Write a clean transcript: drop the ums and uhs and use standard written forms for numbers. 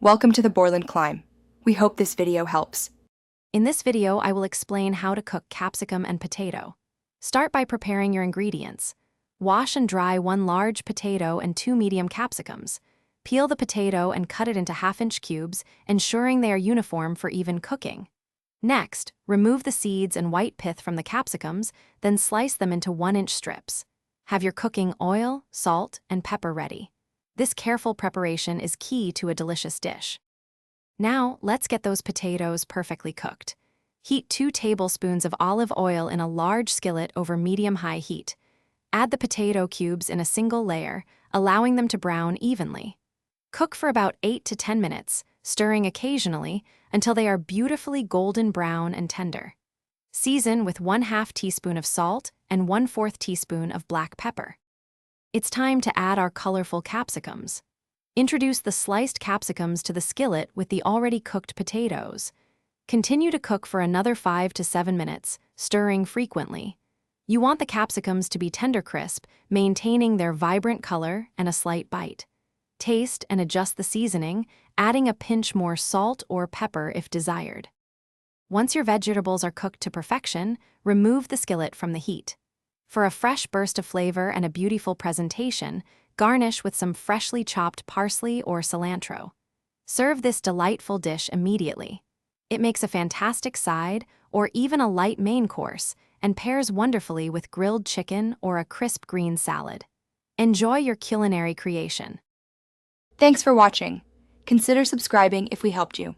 Welcome to the Borland Climb. We hope this video helps. In this video, I will explain how to cook capsicum and potato. Start by preparing your ingredients. Wash and dry 1 large potato and 2 medium capsicums. Peel the potato and cut it into half-inch cubes, ensuring they are uniform for even cooking. Next, remove the seeds and white pith from the capsicums, then slice them into 1-inch strips. Have your cooking oil, salt, and pepper ready. This careful preparation is key to a delicious dish. Now, let's get those potatoes perfectly cooked. Heat 2 tablespoons of olive oil in a large skillet over medium-high heat. Add the potato cubes in a single layer, allowing them to brown evenly. Cook for about 8 to 10 minutes, stirring occasionally until they are beautifully golden brown and tender. Season with 1/2 teaspoon of salt and 1/4 teaspoon of black pepper. It's time to add our colorful capsicums. Introduce the sliced capsicums to the skillet with the already cooked potatoes. Continue to cook for another 5 to 7 minutes, stirring frequently. You want the capsicums to be tender crisp, maintaining their vibrant color and a slight bite. Taste and adjust the seasoning, adding a pinch more salt or pepper if desired. Once your vegetables are cooked to perfection, remove the skillet from the heat. For a fresh burst of flavor and a beautiful presentation, garnish with some freshly chopped parsley or cilantro. Serve this delightful dish immediately. It makes a fantastic side or even a light main course and pairs wonderfully with grilled chicken or a crisp green salad. Enjoy your culinary creation. Thanks for watching. Consider subscribing if we helped you.